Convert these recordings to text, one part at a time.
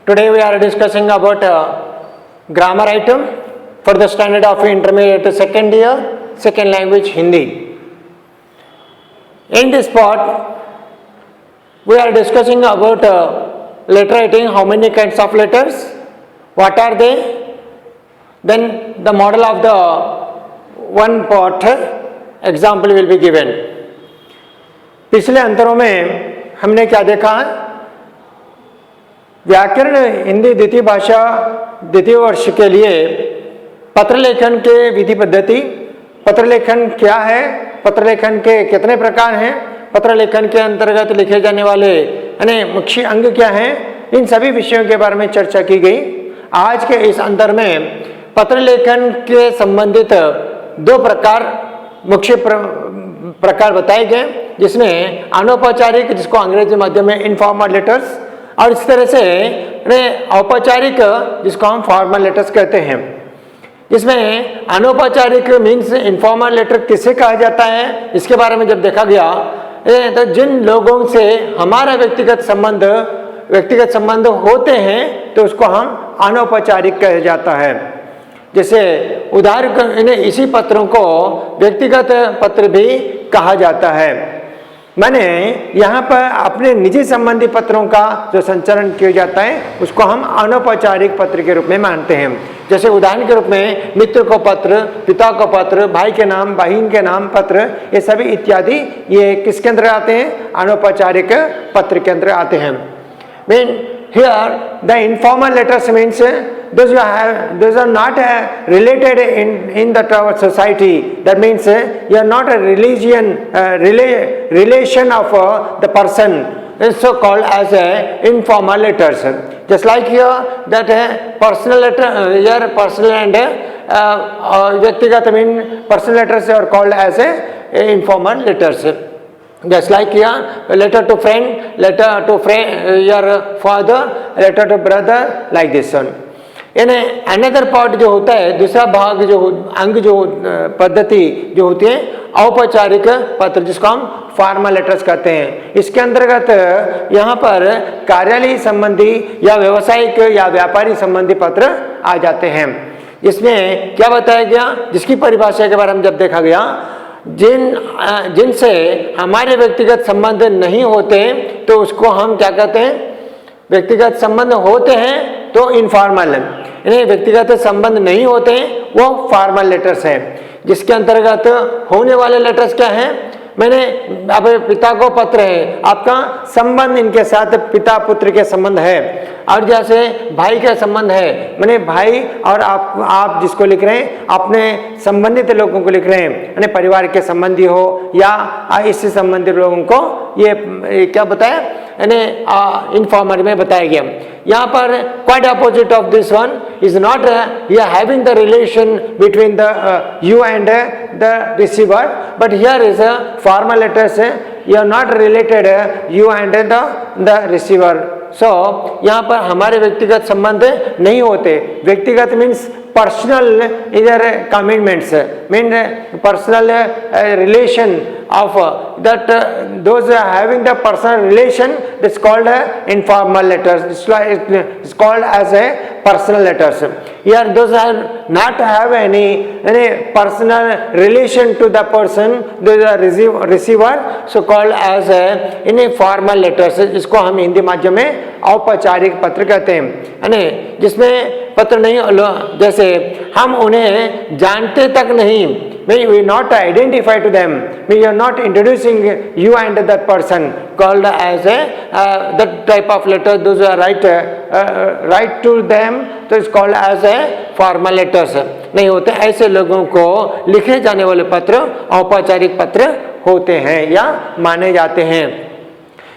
Today we are discussing about grammar item for the standard of intermediate second year, second language Hindi. In this part, we are discussing about letter writing, how many kinds of letters, what are they, then the model of the one part example will be given. पिछले अंतरों में हमने क्या देखा? व्याकरण हिंदी द्वितीय भाषा द्वितीय वर्ष के लिए पत्र लेखन के विधि पद्धति, पत्र लेखन क्या है, पत्र लेखन के कितने प्रकार हैं, पत्र लेखन के अंतर्गत लिखे जाने वाले यानी मुख्य अंग क्या हैं, इन सभी विषयों के बारे में चर्चा की गई. आज के इस अंतर में पत्र लेखन के संबंधित दो प्रकार मुख्य प्रकार बताए गए, जिसमें अनौपचारिक, जिसको अंग्रेजी माध्यम में इनफॉर्मल लेटर्स, और इस तरह से औपचारिक, जिसको हम फॉर्मल लेटर्स कहते हैं. जिसमें अनौपचारिक मीन्स इनफॉर्मल लेटर किसे कहा जाता है, इसके बारे में जब देखा गया तो जिन लोगों से हमारा व्यक्तिगत संबंध होते हैं तो उसको हम अनौपचारिक कहा जाता है. जैसे उदाहरण, इसी पत्रों को व्यक्तिगत पत्र भी कहा जाता है. मैंने यहाँ पर अपने निजी संबंधी पत्रों का जो संचालन किया जाता है उसको हम अनौपचारिक पत्र के रूप में मानते हैं. जैसे उदाहरण के रूप में मित्र को पत्र, पिता को पत्र, भाई के नाम, बहन के नाम पत्र, ये सभी इत्यादि ये किसके अंदर आते हैं? अनौपचारिक पत्र के अंदर आते हैं. Mean here the informal letters means those are not related in the society. That means you are not a relation of the person. It's so called as informal letters. Just like here that personal letter, here personal and vyaktigat mean personal letters are called as informal letters. Just like here, letter to friend, your father, letter to brother, like this one. In another part जो होता है, दूसरा भाग जो अंग जो पद्धति जो होती है औपचारिक पत्र, जिसको हम फॉर्मल लेटर्स कहते हैं. इसके अंतर्गत यहाँ पर कार्यालय संबंधी या व्यवसायिक या व्यापारी संबंधी पत्र आ जाते हैं. इसमें क्या बताया गया, जिसकी परिभाषा के बारे में जब देखा गया, जिनसे हमारे व्यक्तिगत संबंध नहीं होते तो उसको हम क्या कहते हैं? व्यक्तिगत संबंध होते हैं तो इनफॉर्मल, यानी व्यक्तिगत संबंध नहीं होते हैं वो फॉर्मल लेटर्स हैं. जिसके अंतर्गत होने वाले लेटर्स क्या हैं? मैंने अब पिता को पत्र है, आपका संबंध इनके साथ पिता पुत्र के संबंध है. और जैसे भाई का संबंध है, मैंने भाई और आप जिसको लिख रहे हैं अपने संबंधित लोगों को लिख रहे हैं, यानी परिवार के संबंधी हो या इससे संबंधित लोगों को ये क्या बताया, यानी इनफॉर्मल में बताया गया. यहाँ पर quite opposite of this one is not you are having the relation between the you and the receiver, but here is a formal letters, you are not related you and the receiver. So यहाँ पर हमारे व्यक्तिगत संबंध नहीं होते. व्यक्तिगत means personal इधर commitments, mean personal relation of that those having the personal relation, that's called informal letters. It's called as a personal letters. Here those are not have any personal relation to the person, the receiver, so called as informal letters. इसको हम हिंदी माध्यम में औपचारिक पत्र कहते हैं, यानी जिसमें पत्र नहीं, जैसे हम उन्हें जानते तक नहीं, we not identify to them, we are not introducing you and that person, called as that type of letter. Those are write to them, तो it's called as formal letters नहीं होते. ऐसे लोगों को लिखे जाने वाले पत्र औपचारिक पत्र होते हैं या माने जाते हैं.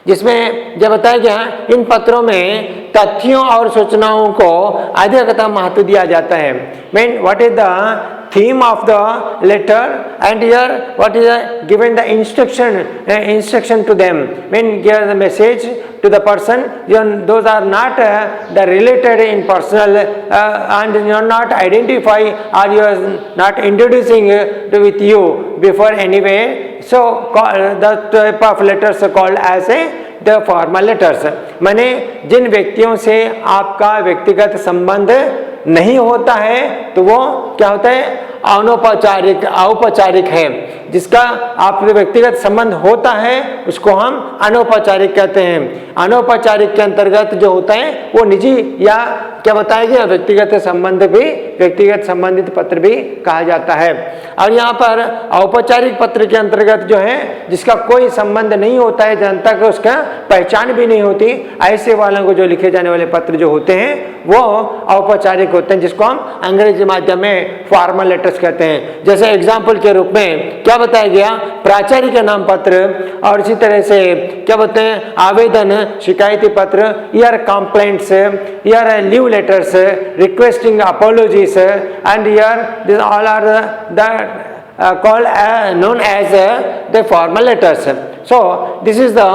जिसमें जब बताया गया इन पत्रों में तथ्यों और सूचनाओं को अधिकतम महत्व दिया जाता है. Mean what is the theme of the letter, and here what is given the instruction to them, mean give the message to the person. Those are not the related in personal and you are not identify or you are not introducing with you before anyway. So that type of letters are called as the formal letters, माने जिन व्यक्तियों से आपका व्यक्तिगत संबंध नहीं होता है तो वो क्या होता है, अनौपचारिक औपचारिक है। जिसका आपसे व्यक्तिगत संबंध होता है उसको हम अनौपचारिक कहते हैं। अनौपचारिक के अंतर्गत जो होता है वो निजी या क्या बताया गया, व्यक्तिगत संबंध भी, व्यक्तिगत संबंधित पत्र भी कहा जाता है। और यहाँ पर औपचारिक पत्र के अंतर्गत जो है जिसका कोई संबंध नहीं होता है, जनता को उसका पहचान भी नहीं होती, ऐसे वालों को जो लिखे जाने वाले पत्र जो होते हैं वो औपचारिक होते हैं, जिसको हम अंग्रेजी माध्यम में फॉर्मल लेटर्स कहते हैं। जैसे एग्जाम्पल के रूप में क्या बताया गया, प्राचार्य का नाम पत्र, और इसी तरह से क्या बोलते हैं, आवेदन, शिकायती पत्र, यार कंप्लेंट्स, यार leave letters, requesting apologies, and यार this all are the called known as the formal letters. So this is the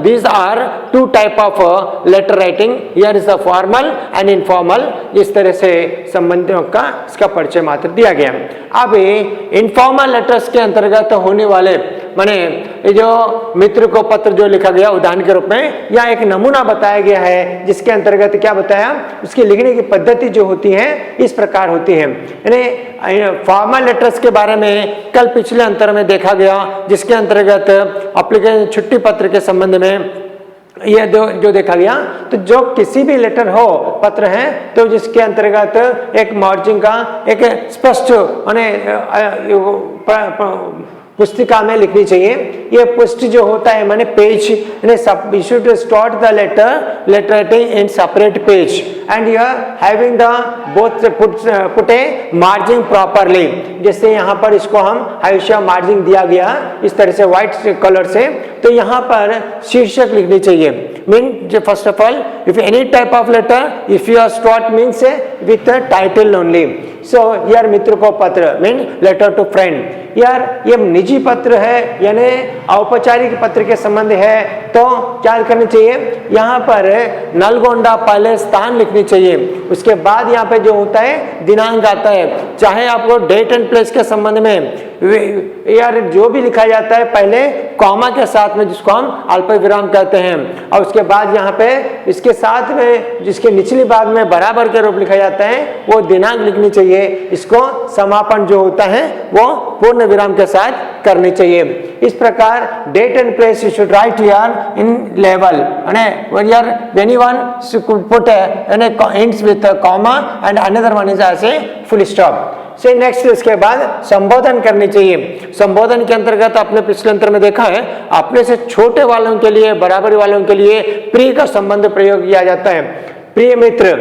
these are two type of letter writing. Here is the formal and informal. इस तरह से संबंधियों का इसका परिचय मात्र दिया गया। अब इनफॉर्मल लेटर्स के अंतर्गत होने वाले माने ये जो मित्र को पत्र जो लिखा गया उदाहरण के रूप में, या एक नमूना बताया गया है जिसके अंतर्गत क्या बताया, उसकी लिखने की पद्धति जो होती है इस प्रकार होती है। यानी फॉर्मल लेटर्स के बारे में कल पिछले अंतर में देखा गया, जिसके अंतर्गत एप्लीकेशन छुट्टी पत्र के संबंध में यह जो देखा गया, तो जो किसी भी लेटर हो, पत्र है, तो जिसके अंतर्गत एक मार्जिन का एक स्पष्ट पुस्तिका में लिखनी चाहिए। ये पुष्टि जो होता है माने page, you should start the letter writing in separate page and you are having the both put a margin properly। जैसे यहाँ पर इसको हम हमेशा मार्जिन दिया गया इस तरह से व्हाइट कलर से, तो यहाँ पर शीर्षक लिखनी चाहिए। Mean first of all if any type of letter if you are start means with title only. So यार मित्र को पत्र मीन लेटर टू फ्रेंड, यार ये निजी पत्र है यानी औपचारिक पत्र के संबंध है, तो क्या करनी चाहिए, यहाँ पर नलगोंडा पहले स्थान लिखनी चाहिए। उसके बाद यहाँ पे जो होता है दिनांक आता है, चाहे आपको डेट एंड प्लेस के संबंध में यार जो भी लिखा जाता है पहले कॉमा के साथ में, जिसको हम अल्प विराम कहते हैं, और उसके बाद यहाँ पे इसके साथ में जिसके निचली भाग में बराबर के रूप लिखा जाता है वो दिनांक लिखनी चाहिए। इसको समापन जो होता है वो पूर्ण विराम के साथ करनी चाहिए। इस प्रकार date and place you should write here in level, when you want to put ends with a comma and another one is as a full stop। से नेक्स्ट इसके बाद संबोधन करनी चाहिए। संबोधन के अंतर्गत आपने पिछले अंतर में देखा है, अपने से छोटे वालों के लिए, बराबरी वालों के लिए प्रिय का संबंध प्रयोग किया जाता है। प्रिय मित्र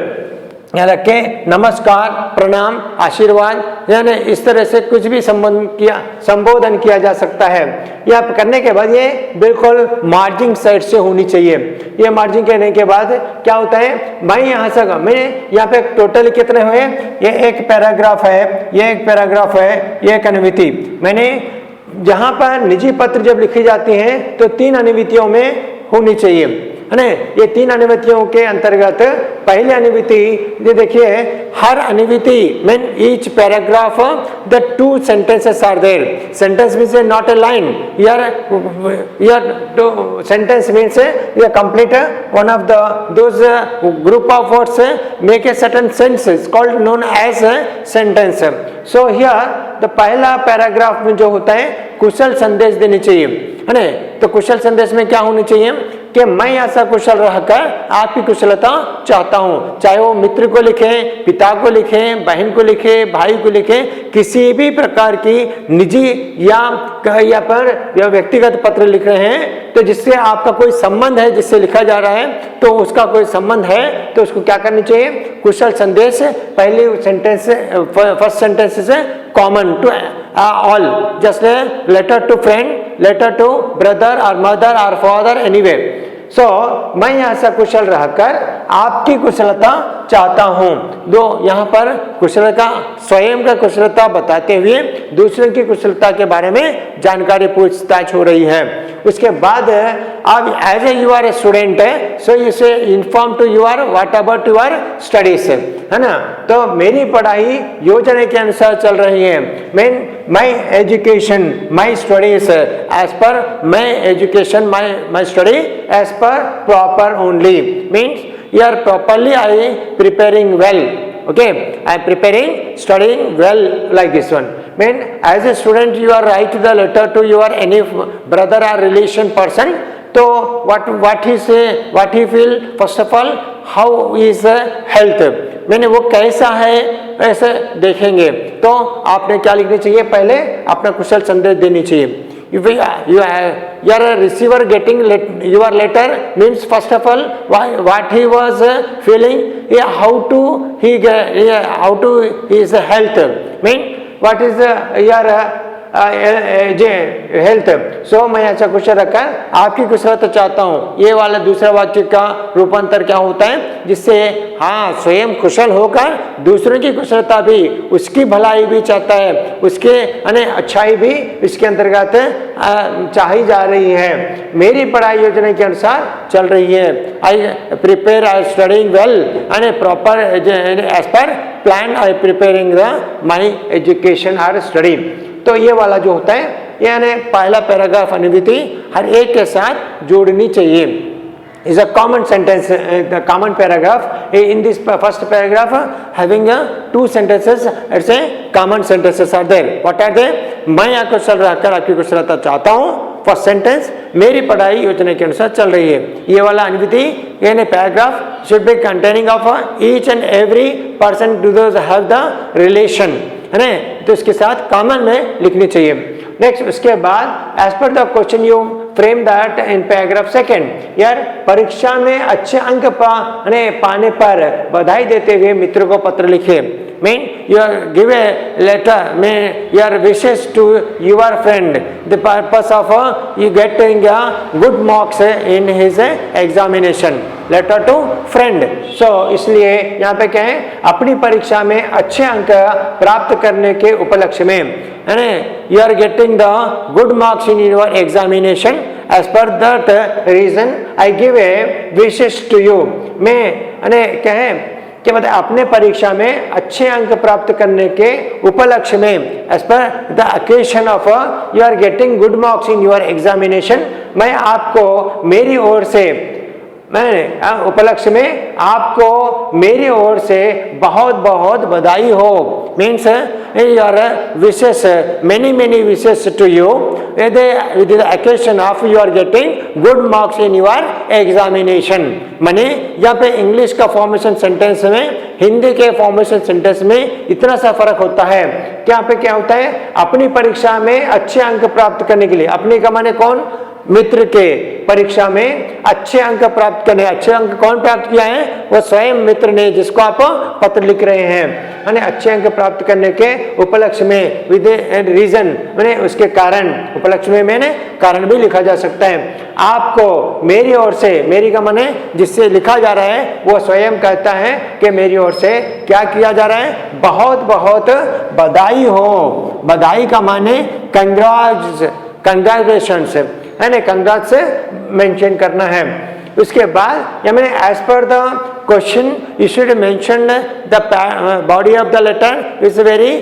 याद रखें, नमस्कार, प्रणाम, आशीर्वाद, यानी इस तरह से कुछ भी संबोधन किया जा सकता है। यह करने के बाद ये बिल्कुल मार्जिन साइड से होनी चाहिए। ये मार्जिन करने के बाद क्या होता है, मैं यहाँ से मैं यहाँ पे टोटल कितने हुए, ये एक पैराग्राफ है, ये एक पैराग्राफ है, ये एक अनुमिति। मैंने जहाँ पर निजी पत्र जब लिखी जाती हैं तो 3 अनुमितियों में होनी चाहिए, है ना। ये 3 अनुमितियों के अंतर्गत पहली अनुमिति ये देखिए, हर अनुमिति mean each paragraph the 2 sentences are there. Sentence means not a line, your sentence means you complete one of those group of words make a certain sense called known as sentence। So here the पहला paragraph में जो होता है कुशल संदेश देनी चाहिए, है ना। तो कुशल संदेश में क्या होनी चाहिए कि मैं ऐसा कुशल रहकर आपकी कुशलता चाहता हूँ। चाहे वो मित्र को लिखें, पिता को लिखें, बहन को लिखें, भाई को लिखें, किसी भी प्रकार की निजी या पर व्यक्तिगत पत्र लिख रहे हैं तो जिससे आपका कोई संबंध है, जिससे लिखा जा रहा है तो उसका कोई संबंध है, तो उसको क्या करनी चाहिए, कुशल संदेश पहले सेंटेंस फर्स्ट सेंटेंस से common to all, just letter to friend, letter to brother और मदर और फादर, एनीवे। सो मैं यहाँ से कुशल रहकर आपकी कुशलता चाहता हूँ। दो यहाँ पर कुशलता, स्वयं का कुशलता बताते हुए दूसरों की कुशलता के बारे में जानकारी पूछताछ हो रही है। उसके बाद अब as a you are a student so you say inform to your what about your studies, है ना। तो मेरी पढ़ाई योजना के अनुसार चल रही है। Mean my education my studies as per my education my study as per proper only, means you are properly preparing well. Okay, I am preparing, studying well like this one. Mean as a student you are write the letter to your any brother or relation person. So what he say, what he feel, first of all how is health, मैंने वो कैसा है ऐसे देखेंगे। तो आपने क्या लिखनी चाहिए, पहले अपना कुशल संदेश देनी चाहिए। If you are a receiver getting your letter means first of all what he was feeling, how to his health, mean what is your health. So मैं ऐसा कुशल रखकर आपकी कुशलता चाहता हूँ, ये वाला दूसरा वाक्य का रूपांतर क्या होता है, जिससे हाँ स्वयं कुशल होकर दूसरों की कुशलता भी, उसकी भलाई भी चाहता है, उसके अच्छाई भी इसके अंतर्गत चाही जा रही है। मेरी पढ़ाई योजना के अनुसार चल रही है। I prepare I studying well and proper as per plan I preparing the my education are study. तो ये वाला जो होता है यानी पहला पैराग्राफ अनुवृत्ति हर एक के साथ जोड़नी चाहिए। is a common sentence, the common paragraph. In this first paragraph having two sentences, it's a common sentences are there. What are they? मैं अकुशल रहकर आपकी कुशलता चाहता हूँ। फर्स्ट सेंटेंस, मेरी पढ़ाई योजना के अनुसार चल रही है। ये वाला अनुवृत्ति यानी paragraph should be containing of each and every person to those have the relation, है ना, तो इसके साथ कॉमन में लिखनी चाहिए। नेक्स्ट उसके बाद as per the question you frame that in paragraph second. यार परीक्षा में अच्छे अंक पाने पर बधाई देते हुए मित्र को पत्र लिखे। Mean you are give a letter में योर विशेष to your friend the purpose of you getting good marks in his examination. Letter to friend. So इसलिए यहाँ पे क्या है, अपनी परीक्षा में अच्छे अंक प्राप्त करने के उपलक्ष्य में, है ना, you are getting the good marks in your examination as per that reason I give a विशेष टू यू। मैं क्या है कि मतलब अपने परीक्षा में अच्छे अंक प्राप्त करने के उपलक्ष्य में as per the occasion of you are getting good marks in your examination, मैं आपको मेरी ओर से, मैं उपलक्ष्य में आपको मेरी ओर से बहुत बहुत बधाई हो। मीन्स योर विशेष मेनी मेनी विशेष to you with the occasion of you are getting good marks in your examination. माने यहाँ पे इंग्लिश का फॉर्मेशन सेंटेंस में हिंदी के फॉर्मेशन सेंटेंस में इतना सा फर्क होता है कि यहाँ पे क्या होता है, अपनी परीक्षा में अच्छे अंक प्राप्त करने के लिए, अपनी का माने कौन, मित्र के परीक्षा में अच्छे अंक प्राप्त करने, अच्छे अंक कौन प्राप्त किया है, वो स्वयं मित्र ने जिसको आप पत्र लिख रहे हैं, मैंने अच्छे अंक प्राप्त करने के उपलक्ष्य में विद रीजन, मैंने उसके कारण, उपलक्ष्य में मैंने कारण भी लिखा जा सकता है। आपको मेरी ओर से, मेरी का माने जिससे लिखा जा रहा है वो स्वयं कहता है कि मेरी ओर से क्या किया जा रहा है, बहुत बहुत बधाई हो। बधाई का माने कंग्रेचुलेशंस है ना, कंग्रेट से मेंशन करना है। उसके बाद मैंने as per the question you should mention the body of the letter is very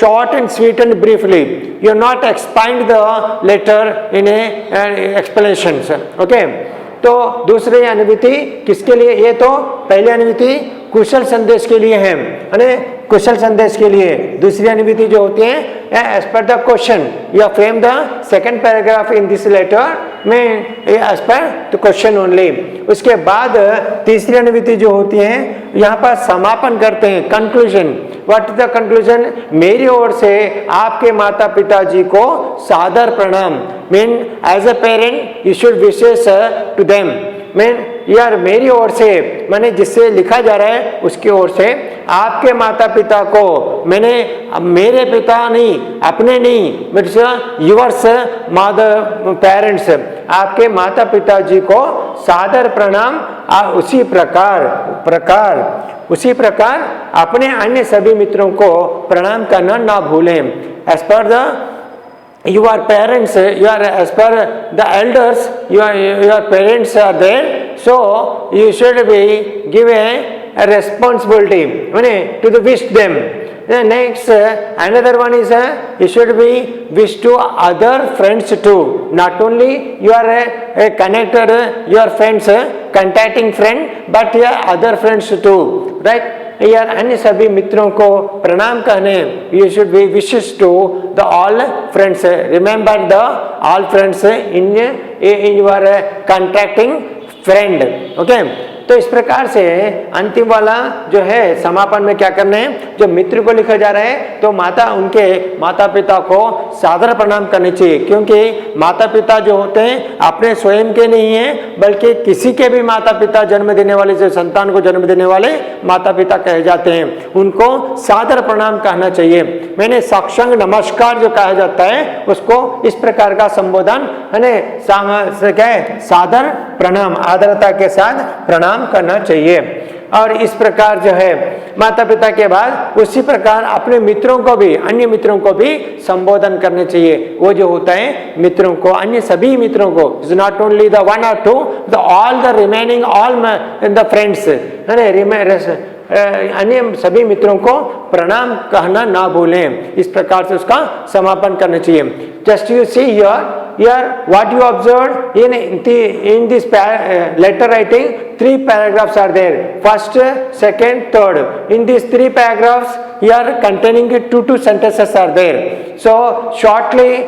short and sweet and briefly, you not expand the letter in a explanation. Okay, तो दूसरी अनुवृत्ति किसके लिए, ये तो पहली अनुवृत्ति कुशल संदेश के लिए है, कुशल संदेश के लिए। दूसरी अनुवृत्ति जो होती है as per the question you frame the second paragraph in this letter में as per the question only. उसके बाद तीसरी अनुवृत्ति जो होती है यहाँ पर समापन करते हैं, conclusion. What is the conclusion, मेरी ओर से आपके माता पिता जी को सादर प्रणाम। Mean as a parent you should wishes to them. Mean यार मेरी ओर से, मैंने जिससे लिखा जा रहा है उसकी ओर से आपके माता पिता को, मैंने मेरे पिता नहीं, अपने नहीं, मेरे यूवर्स मदर पेरेंट्स, आपके माता पिता जी को सादर प्रणाम। उसी प्रकार उसी प्रकार अपने अन्य सभी मित्रों को प्रणाम करना ना भूलें. As per the your parents, as per the elders, your parents are there, so you should be given a responsibility to the wish them. Next, another one is you should be wish to other friends too. Not only you are connected your friends, contacting friend, but your other friends too, right? यार अन्य सभी मित्रों को प्रणाम कहने. You should be wishes to the all friends. Remember the all friends in your contacting friend. Okay. तो इस प्रकार से अंतिम वाला जो है समापन में क्या करना है, जो मित्र को लिखा जा रहा है तो उनके माता पिता को सादर प्रणाम करने चाहिए, क्योंकि माता पिता जो होते हैं अपने स्वयं के नहीं हैं बल्कि किसी के भी माता पिता जन्म देने वाले, जो संतान को जन्म देने वाले माता पिता कहे जाते हैं, उनको सादर प्रणाम कहना चाहिए. मैंने साष्टांग नमस्कार जो कहा जाता है उसको इस प्रकार का संबोधन है, सादर प्रणाम, आदरता के साथ प्रणाम करना चाहिए. और इस प्रकार जो है माता पिता के बाद उसी प्रकार अपने मित्रों को भी, अन्य मित्रों को भी संबोधन करने चाहिए. वो जो होता है मित्रों को, अन्य सभी मित्रों को, is not only the one और two, the all the remaining all the friends, अन्य सभी मित्रों को प्रणाम कहना ना भूलें. इस प्रकार से उसका समापन करना चाहिए. Just you see here what you observed in this letter writing, 3 paragraphs are there. First, second, third. In these 3 paragraphs here containing 2 sentences are there. So shortly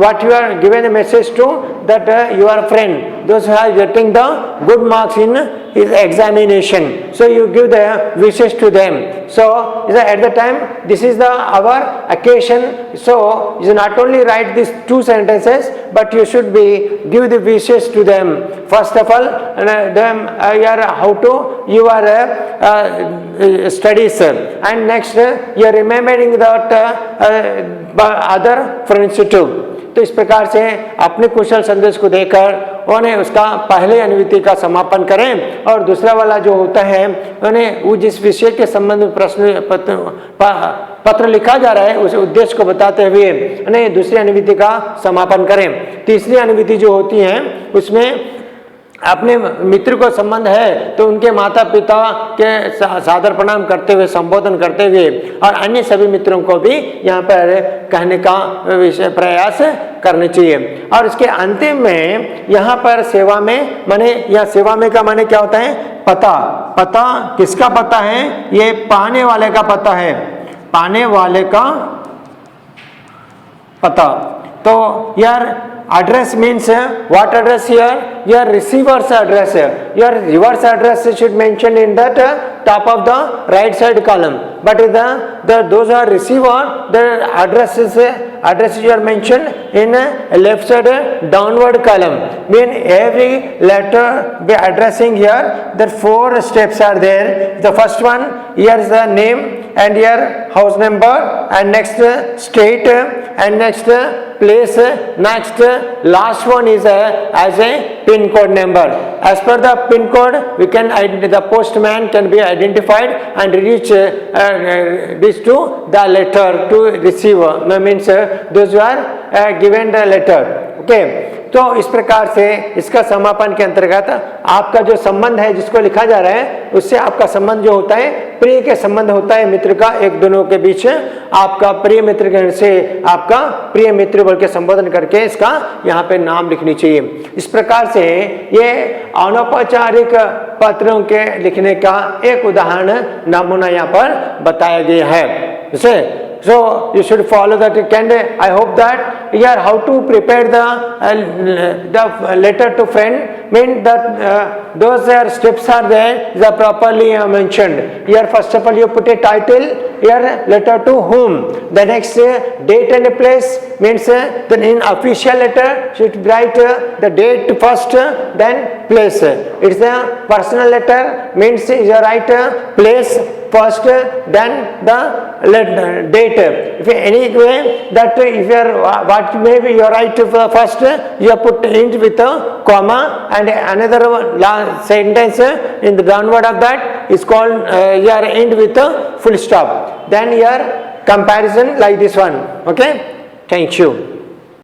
what you are given a message to that your friend, those who are getting the good marks in his examination, so you give the wishes to them. So at the time this is our occasion, so you not only write these 2 sentences but you should be give the wishes to them. First of all them how to your studies, and next you are remembering that other friends too. तो इस प्रकार से अपने कुशल संदेश को देकर उन्हें उसका पहले अनुवृत्ति का समापन करें, और दूसरा वाला जो होता है उन्हें वो जिस विषय के संबंध में प्रश्न पत्र लिखा जा रहा है उस उद्देश्य को बताते हुए उन्हें दूसरी अनुवृत्ति का समापन करें. तीसरी अनुवृत्ति जो होती है उसमें अपने मित्र को संबंध है तो उनके माता पिता के सादर प्रणाम करते हुए, संबोधन करते हुए, और अन्य सभी मित्रों को भी यहाँ पर कहने का विषय प्रयास करने चाहिए. और इसके अंतिम में यहाँ पर सेवा में माने, या सेवा में का माने क्या होता है, पता. पता किसका पता है, ये पाने वाले का पता है, पाने वाले का पता. तो यार address means what address here, your receiver's address. Your reverse address should mention in that top of the right side column, but those are receiver, their addresses you are mentioned in left side downward column. Mean every letter be addressing here, the 4 steps are there. The first one, here is the name and your house number, and next state, and next place, next last one is as a pin code number. As per the pin code, we can the postman can be identified and reach this to the letter to receiver. Means those who are given the letter. Okay. तो इस प्रकार से इसका समापन के अंतर्गत आपका जो संबंध है जिसको लिखा जा रहा है उससे आपका संबंध जो होता है प्रिय के संबंध होता है मित्र का, एक दोनों के बीच आपका प्रिय मित्र से आपका प्रिय मित्र बोल के संबोधन करके इसका यहाँ पे नाम लिखनी चाहिए. इस प्रकार से ये अनौपचारिक पत्रों के लिखने का एक उदाहरण नमूना यहाँ पर बताया गया है. जैसे so you should follow that. I hope that here how to prepare the letter to friend, mean that those steps are there, they are properly mentioned. Here first of all you put a title, here letter to whom, the next date and place, means then in official letter should write the date first, then place. It's a personal letter, means you write place first, then the date. If any way that if you are what maybe you write first, you have put in with a comma and another sentence in the downward of that is called here end with a full stop. Then here comparison like this one. Okay, thank you.